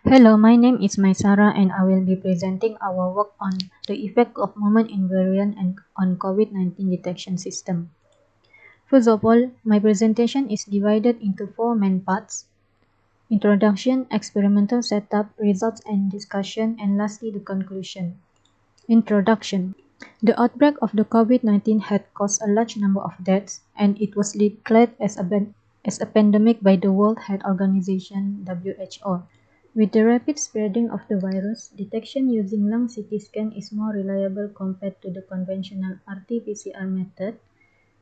Hello, my name is Maisara and I will be presenting our work on the effect of moment invariant and on COVID-19 detection system. First of all, my presentation is divided into four main parts: introduction, experimental setup, results and discussion, and lastly the conclusion. Introduction. The outbreak of the COVID-19 had caused a large number of deaths, and it was declared as a pandemic by the World Health Organization (WHO). With the rapid spreading of the virus, detection using lung CT scan is more reliable compared to the conventional RT-PCR method,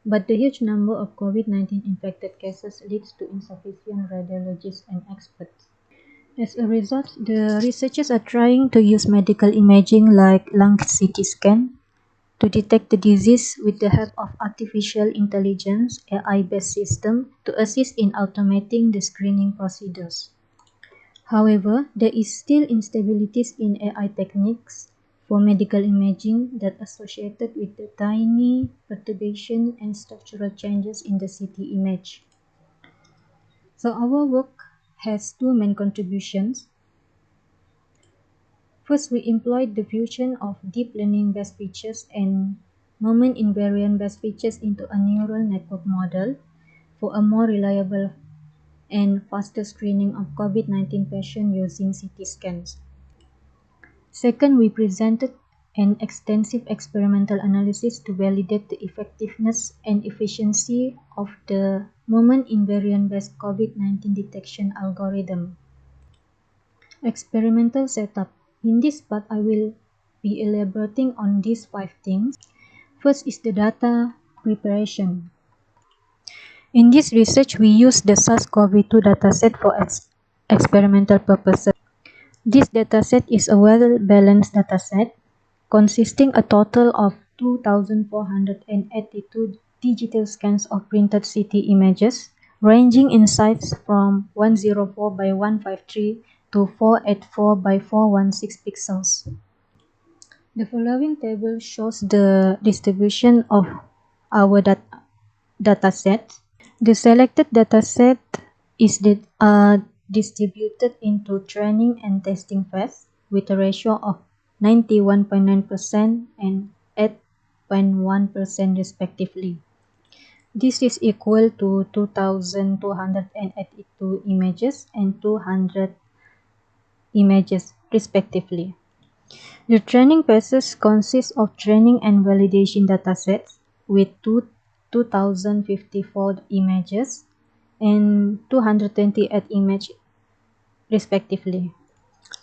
but the huge number of COVID-19 infected cases leads to insufficient radiologists and experts. As a result, the researchers are trying to use medical imaging like lung CT scan to detect the disease with the help of artificial intelligence (AI-based system to assist in automating the screening procedures. However, there is still instabilities in AI techniques for medical imaging that associated with the tiny perturbation and structural changes in the CT image. So our work has two main contributions. First, we employed the fusion of deep learning-based features and moment invariant-based features into a neural network model for a more reliable and faster screening of COVID-19 patients using CT scans. Second, we presented an extensive experimental analysis to validate the effectiveness and efficiency of the moment invariant-based COVID-19 detection algorithm. Experimental setup. In this part, I will be elaborating on these 5 things. First is the data preparation. In this research, we use the SARS-CoV-2 dataset for experimental purposes. This dataset is a well-balanced dataset consisting a total of 2,482 digital scans of printed CT images, ranging in size from 104 by 153 to 484 by 416 pixels. The following table shows the distribution of our dataset. The selected dataset is distributed into training and testing phase with a ratio of 91.9% and 8.1% respectively. This is equal to 2,282 images and 200 images respectively. The training phases consist of training and validation datasets with 2,054 images and 228 images respectively.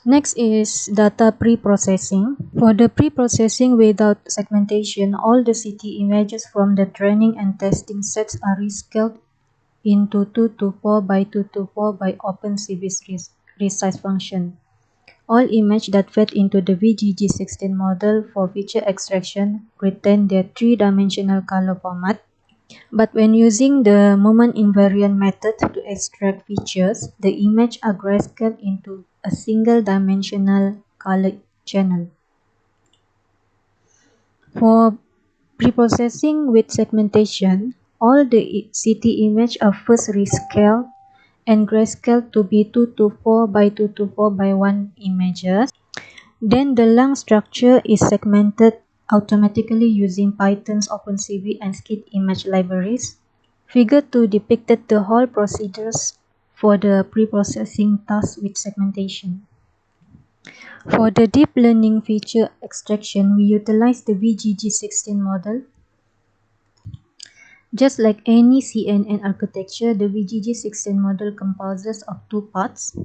Next is data pre-processing. For the pre-processing without segmentation, all the CT images from the training and testing sets are rescaled into 224 by 224 by OpenCV's resize function. All images that fed into the VGG16 model for feature extraction retain their three-dimensional color format. But when using the moment invariant method to extract features, the images are grayscaled into a single-dimensional color channel. For preprocessing with segmentation, all the CT images are first rescaled and grayscaled to be 224 by 224 by 1 images. Then the lung structure is segmented automatically using Python's OpenCV and Scite image libraries. Figure 2 depicted the whole procedures for the pre-processing task with segmentation. For the deep learning feature extraction, we utilize the VGG16 model. Just like any CNN architecture, the VGG16 model composes of two parts: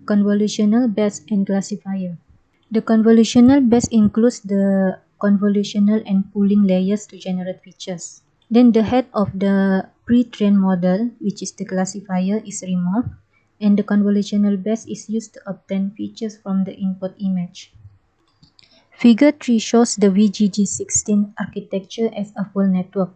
convolutional base and classifier. The convolutional base includes the convolutional and pooling layers to generate features. Then the head of the pre-trained model, which is the classifier, is removed, and the convolutional base is used to obtain features from the input image. Figure 3 shows the VGG16 architecture as a full network.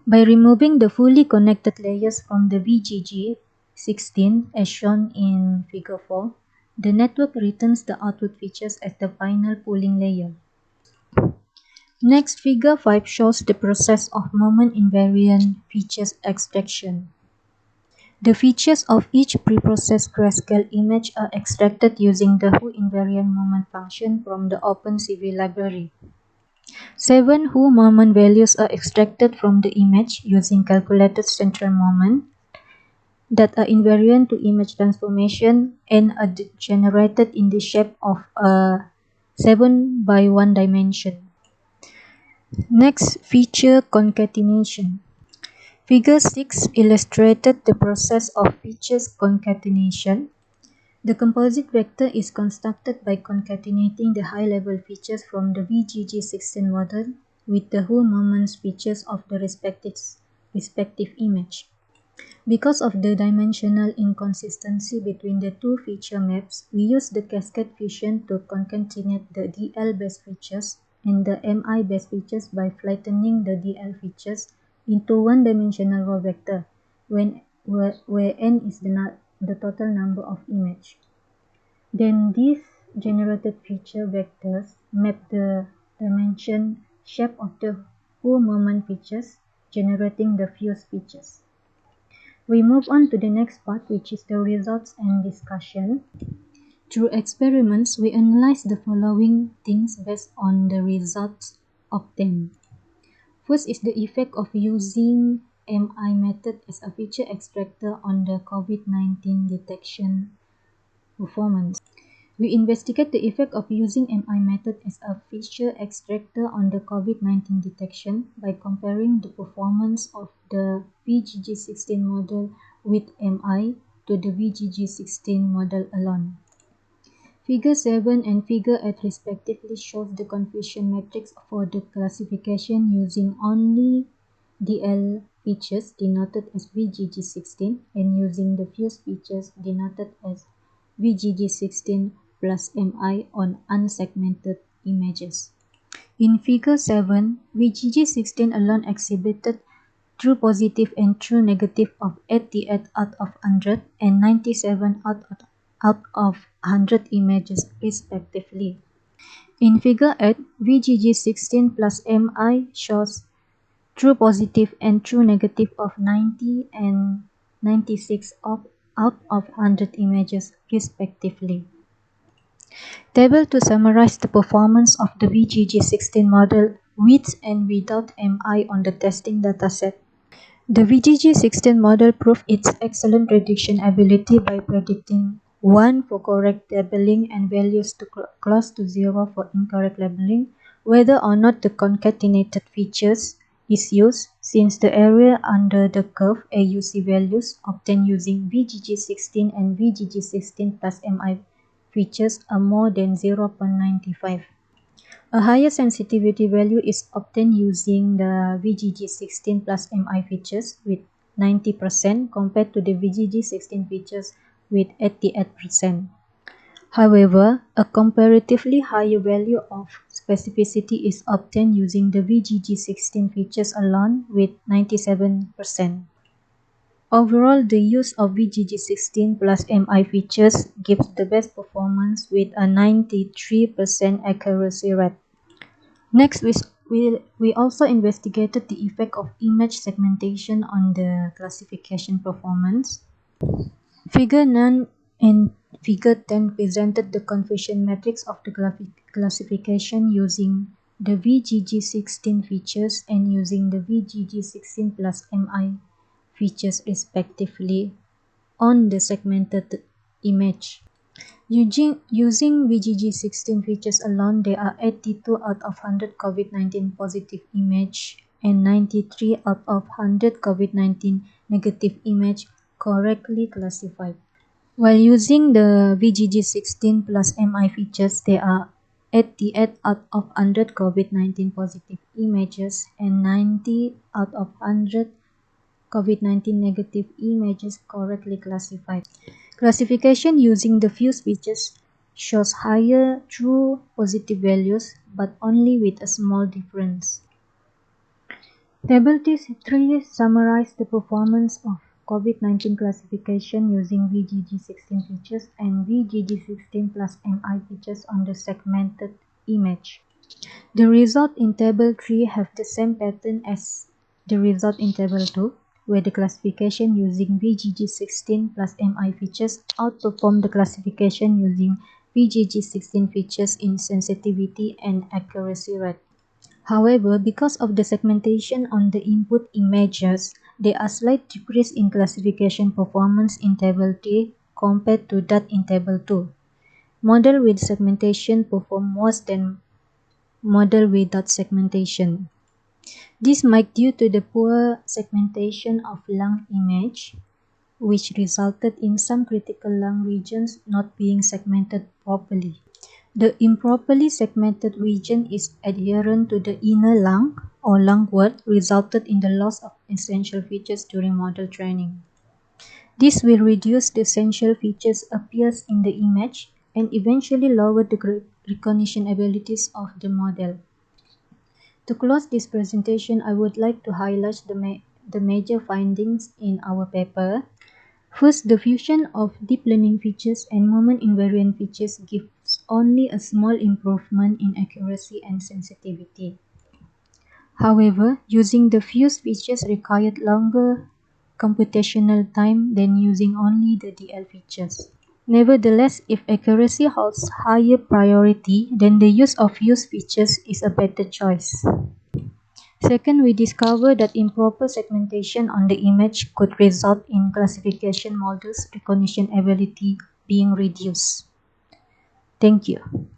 By removing the fully connected layers from the VGG16, as shown in Figure 4, the network returns the output features as the final pooling layer. Next, Figure 5 shows the process of moment invariant features extraction. The features of each preprocessed grayscale image are extracted using the Who invariant moment function from the OpenCV library. 7 Who moment values are extracted from the image using calculated central moment that are invariant to image transformation and are generated in the shape of a 7 by 1 dimension. Next, feature concatenation. Figure 6 illustrated the process of features concatenation. The composite vector is constructed by concatenating the high-level features from the VGG16 model with the Who moments features of the respective image. Because of the dimensional inconsistency between the two feature maps, we use the cascade fusion to concatenate the DL-based features and the MI-based features by flattening the DL features into one-dimensional raw vector, where n is the total number of images. Then these generated feature vectors map the dimension shape of the Who moment features, generating the fused features. We move on to the next part, which is the results and discussion. Through experiments, we analyze the following things based on the results obtained. First is the effect of using MI method as a feature extractor on the COVID-19 detection performance. We investigate the effect of using MI method as a feature extractor on the COVID-19 detection by comparing the performance of the VGG16 model with MI to the VGG16 model alone. Figure 7 and Figure 8 respectively shows the confusion matrix for the classification using only DL features denoted as VGG16 and using the fused features denoted as VGG16 plus MI on unsegmented images. In Figure 7, VGG16 alone exhibited true positive and true negative of 88 out of 100 and 97 out of 100 images respectively. In Figure 8, VGG16 plus MI shows true positive and true negative of 90 and 96 out of 100 images respectively. Table to summarize the performance of the VGG16 model with and without MI on the testing dataset. The VGG16 model proved its excellent prediction ability by predicting 1 for correct labeling and values close to 0 for incorrect labeling, whether or not the concatenated features is used, since the area under the curve AUC values obtained using VGG16 and VGG16 plus MI features are more than 0.95. A higher sensitivity value is obtained using the VGG16 plus MI features with 90% compared to the VGG16 features with 88%. However, a comparatively higher value of specificity is obtained using the VGG16 features alone with 97%. Overall, the use of VGG16 plus MI features gives the best performance with a 93% accuracy rate. Next, we also investigated the effect of image segmentation on the classification performance. Figure 9 and Figure 10 presented the confusion matrix of the classification using the VGG16 features and using the VGG16 plus MI features respectively on the segmented image. Using VGG16 features alone, there are 82 out of 100 COVID-19 positive image and 93 out of 100 COVID-19 negative image correctly classified. While using the VGG16 plus MI features, there are 88 out of 100 COVID-19 positive images and 90 out of 100 COVID-19 negative images correctly classified. Classification using the fused features shows higher true positive values, but only with a small difference. Table 3 summarizes the performance of COVID-19 classification using VGG16 features and VGG16 plus MI features on the segmented image. The result in Table 3 have the same pattern as the result in Table 2. where the classification using VGG16 plus MI features outperform the classification using VGG16 features in sensitivity and accuracy rate. However, because of the segmentation on the input images, there are slight decrease in classification performance in Table 3 compared to that in Table 2. Model with segmentation perform worse than model without segmentation. This might due to the poor segmentation of lung image, which resulted in some critical lung regions not being segmented properly. The improperly segmented region is adherent to the inner lung or lung wall, resulted in the loss of essential features during model training. This will reduce the essential features appears in the image and eventually lower the recognition abilities of the model. To close this presentation, I would like to highlight the major findings in our paper. First, the fusion of deep learning features and moment invariant features gives only a small improvement in accuracy and sensitivity. However, using the fused features required longer computational time than using only the DL features. Nevertheless, if accuracy holds higher priority, then the use of fused features is a better choice. Second, we discovered that improper segmentation on the image could result in classification models' recognition ability being reduced. Thank you.